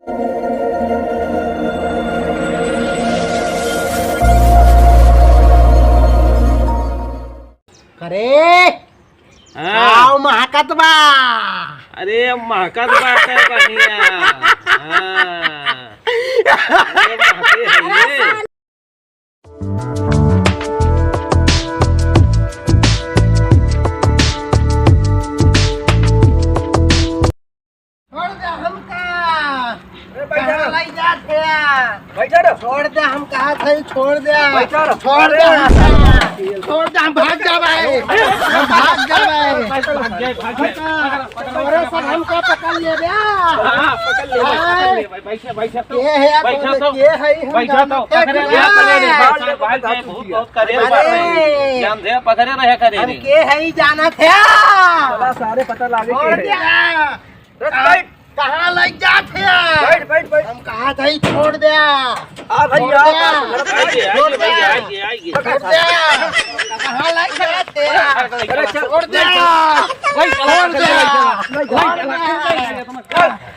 अरे आओ महाकत बा। अरे महकत बाटे बढ़िया। अरे महके है ये। छोड़ दे हमका। कहाँ लाई जात है? छोड़ दे हम कहा थे छोड़ दे। छोड़ दे छोड़ दे हम भाग जावे। हम भाग जावे। अरे सब हमको पकड़ लिए बे। ये है ये है पकड़े रहे करे हम के है जाना थे। सारे पता लागे छोड़ दे। कहाँ लग जात है? हम कहा था छोड़ दे। छोड़ दे। कहाँ लग जात है? छोड़ दे।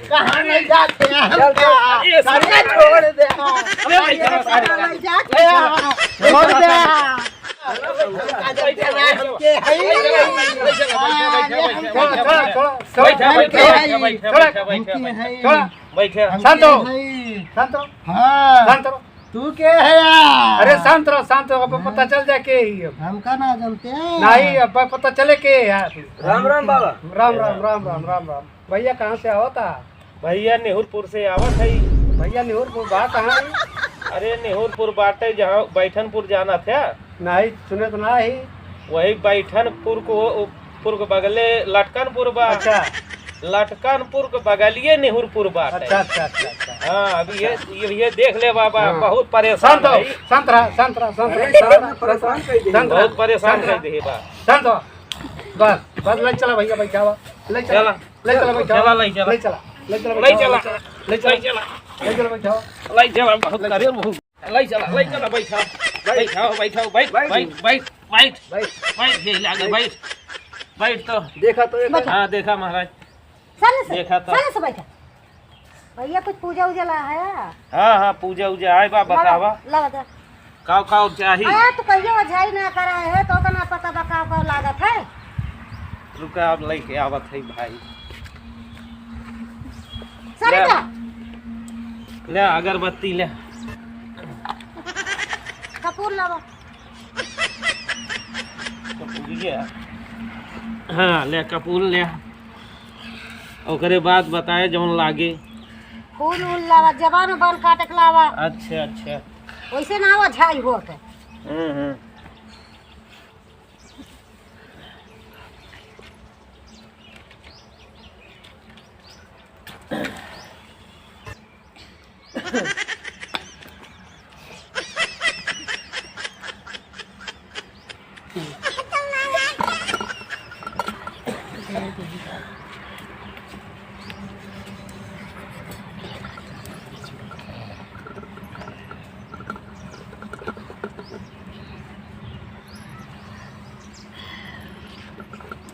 कहाँ नहीं जाते हैं? छोड़ दे। छोड़ दे। तू के है यार? अरे शांत रहो अब पता चल जाए के ही हमका ना जानते हैं। नहीं अब पता चले के यार। राम राम बाबा। राम राम राम राम राम राम। भैया कहाँ से आवता? भैया नेहुरपुर से आवत है। भैया नेहुरपुर बात कहाँ है? अरे नेहुरपुर बाटे जहाँ बैठनपुर जाना था। नहीं सुने तो ना ही। वही बैठनपुर को बगले लटकनपुर बा। अच्छा लटकनपुर के बगलिए नेहुरपुर बात है। अच्छा अच्छा अच्छा अच्छा। हाँ अभी ये देख ले बाबा। हाँ। बहुत परेशान शांत है। शांत रहा शांत रहा शांत बहुत परेशान कर दे बा। शांत बस बस ले चला भैया बैठा हुआ ले चला ले चला बैठा चला ले चला ले चला ले चला ले चला ले चला ले चला बैठा ले चला बहुत करे बहुत ले चला बैठा बैठा बैठ बैठ बैठ बैठ ये लागे बैठ बैठ तो देखा तो हाँ देखा महाराज देखा तो साले से बैठा भैया कुछ पूजा उजा ला है। हाँ हाँ पूजा उजा आए बा बतावा लगा दे काव चाहिए। आया तो कहियो झाई ना करा है तो ना पता बा का लागत है। रुका अब लेके आवत है भाई। सारे ले। का ले अगरबत्ती ले कपूर लावा। हाँ ले कपूर ले ओकरे बाद बताए जौन लागे। फूल उल लावा जबान बन काटक लावा। अच्छा अच्छा वैसे ना हुआ झाई हो के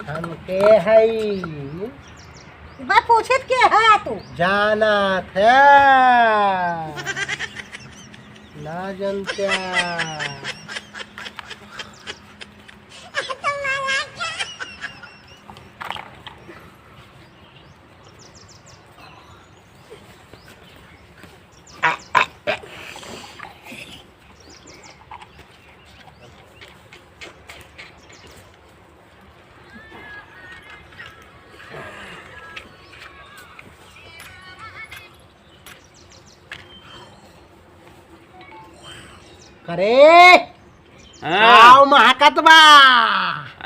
हम के है बात पूछत के है तू जाना था ना जानते। अरे आओ महाकत बा।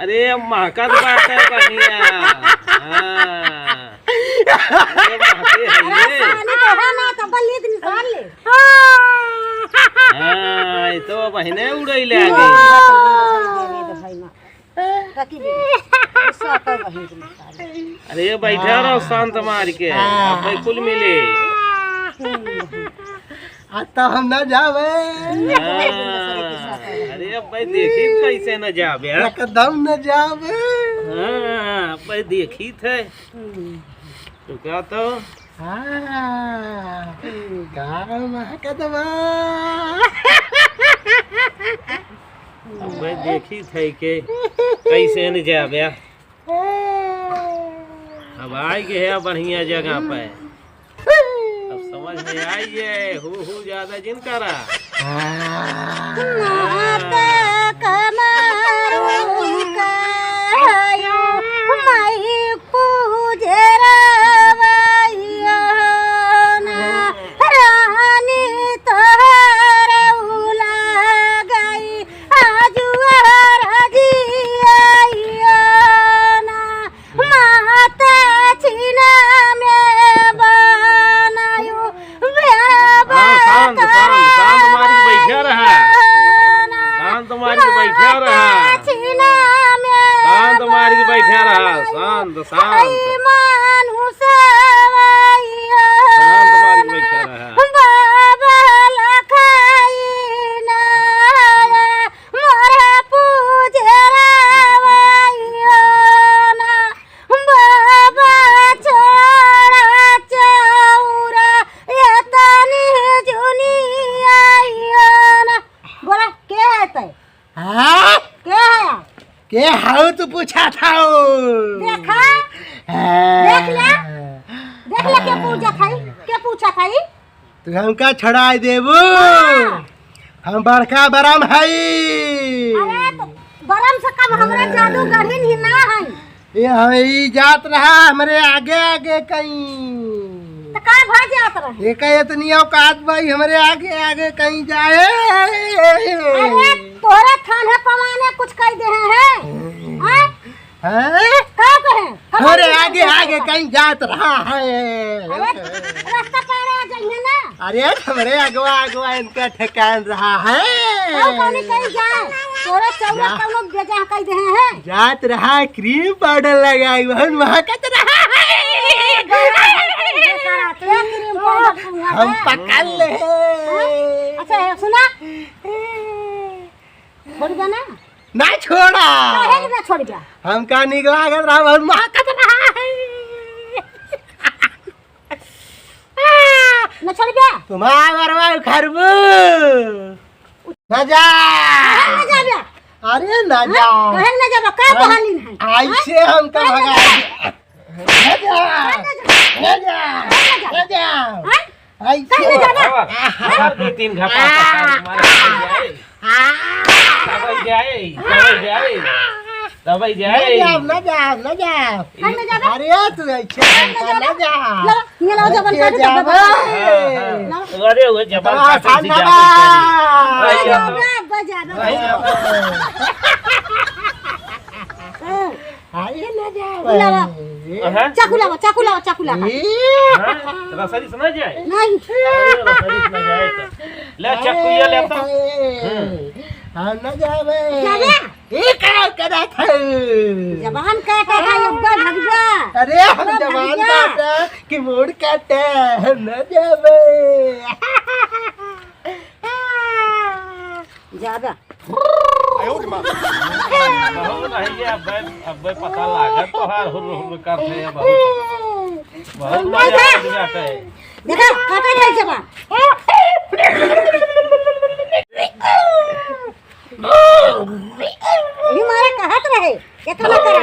अरे महकत बाटे बढ़िया। अरे महके है ये। साले तो है ना तो बल्ली दिन निकाल ले। हाँ ये तो बहने उड़ैले आगे। रखी दे गुस्सा कर बहिन के निकाल। अरे बैठा रहो शांत मार के अब कुल मिले। आज तो हम न जावे। अरे अब भाई देखी कैसे न जाबे। एकदम न जावे। हाँ भाई देखी थे तो क्या तो हाँ महकतवा मैं देखी थे के कैसे न जाबे अब आई के है बढ़िया जगह पे अब समझ में आइए हु ज्यादा जिन करा के हाउ तू पूछा था देखा देख ले क्या पूछा था तू हमका छड़ा देबू हम बड़का बरम हई अरे तो बरम से कब हमरा जादू गढ़ी ही ना है ये हई जात रहा हमरे आगे आगे कहीं तो का भा जात रहे एक इतनी औकात भाई हमरे आगे आगे कहीं जाए अरे तोरे थाने पवाने कुछ कह दे हैं हैं का कहे हमरे आगे आगे कहीं जात रहा है अरे रास्ता पार आ जाइए ना अरे हमरे अगवा अगवा इनका ठिकान रहा है कौन कहीं जाए तोरे चौरा कौनो बेजा कह दे हैं जात रहा क्रीम पाउडर लगाई बहुत महकत रहा है हम पकड़ ले अच्छा सुना छोड़ दे ना छोड़ा काहे ना छोड़ जा हमका निकला कर रहा बहुत महकत रहा है ना छोड़ जा तुम्हारा मरवा खरबू ना जा ना जा बे अरे ना जा कहे ना जा का बहाली है ऐसे हमका भगा ना जा ना जा ना जा ऐसे हर दो तीन घपा दवाई जाए ना जा अरे तू ऐसे ना जा ये लो जबन कर दे अरे वो जबान काट बजा दो आइए ना जा चाकू लावा रसरी सुना जाए नहीं रसरी सुना जाए तो ले चाकू ये ले तो हम ना जावे जावे ये क्या करा था जबान काटा है अब्बा भगवा अरे हम जवान काटा कि मोड़ काटा हम ना जावे ज्यादा बहुत नहीं है अब पता लागत तो हार हुर करते हैं बहुत मजा आता है देखा काटा है जबान ये मारे कहत रहे इतना करा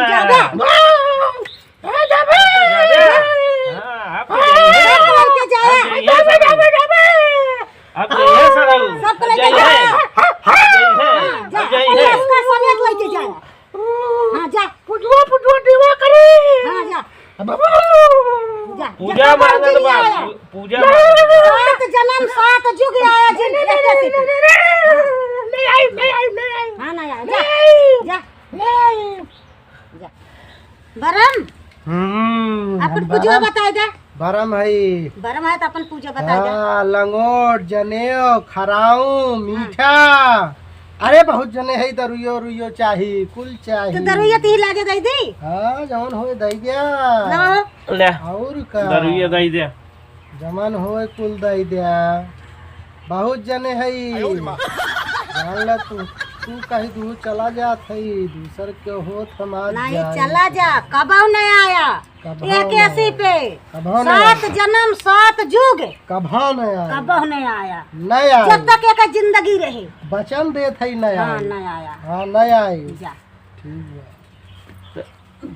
ज्यादा आप सब लेके जाए इसका समेत लेके जाए हां जा पुटवा दीवा करे हां जा पूजा मांगत बा पूजा सात जन्म सात जुग आया जिन नहीं आई हां नहीं आया जा बरम अपन पूजा बता दे बरम है तो अपन पूजा बता दे लंगोट जनेऊ खराऊ मीठा अरे बहुत जने है दरुयो चाहिए कुल चाहिए तो दरुया ती लागे दई दी हां जवन होए दई दिया ले और का दरुया दई दे जमन होए कुल दई दिया बहुत जने है जान ला तू तू कहीं दूर चला जा थई दूसर के हो समाज नहीं चला जा, कबहू नहीं आया। कबहू एक नहीं ऐसी पे कबहू नहीं 7 जन्म 7 जुग कभा नहीं आया कबहू नहीं आया। नहीं आई जब तक एक जिंदगी रहे। वचन दे थई नहीं हाँ आई नहीं आया। हाँ नहीं आई जा ठीक है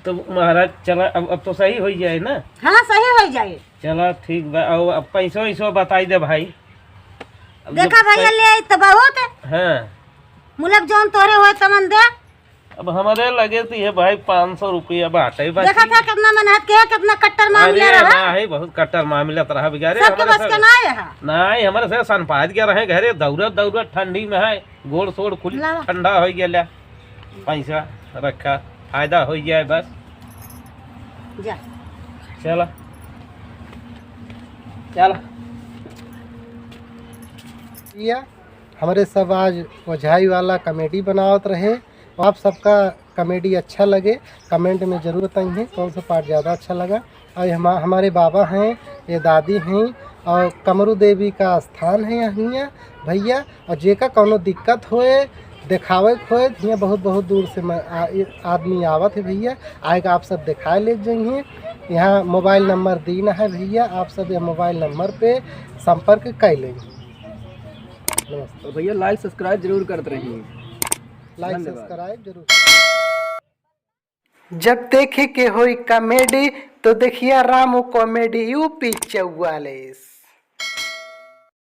तो महाराज चला अब तो सही हो जाए ना। हाँ सही हो जाए। चला ठीक बा। और अब पैसो वैसो बताई दे भाई। अब जब देखा भैया ले आई तो बहुत है। हाँ मुलब जौन तोरे हुए तमन दे। अब हमारे लगे थी है भाई 500 रुपया बाटे बाकी। देखा था कितना मेहनत किया, कितना कट्टर मामला अरे रहा। ना है बहुत कट्टर मामला रहा बिगारे सबके बस के ना है। नहीं हमारे से सनपाद के रहे घरे दौड़त दौड़त ठंडी में है गोड़ सोड़ खुली लावा। ठंडा हो गया पैसा रखा फायदा हो जाए बस। जा चला चला किया हमारे सब आज ओझाई वाला कॉमेडी बनावत रहे। आप सबका कॉमेडी अच्छा लगे कमेंट में ज़रूर बताइए कौन सा पार्ट ज़्यादा अच्छा लगा। और हमारे बाबा हैं ये दादी हैं और कमरू देवी का स्थान है यहाँ भैया। और जेका कोनो दिक्कत होए दिखावे खोए यहाँ बहुत बहुत दूर से आदमी आवत है भैया। आएगा आप सब दिखाए ले जाइए। यहाँ मोबाइल नंबर दीना है भैया, आप सब ये मोबाइल नंबर पे संपर्क कर लेंगे। नमस्ते। और भैया लाइक सब्सक्राइब जरूर करते रहिए। लाइक सब्सक्राइब जरूर। जब देखे के होई कॉमेडी तो देखिए रामू कॉमेडी यूपी 44।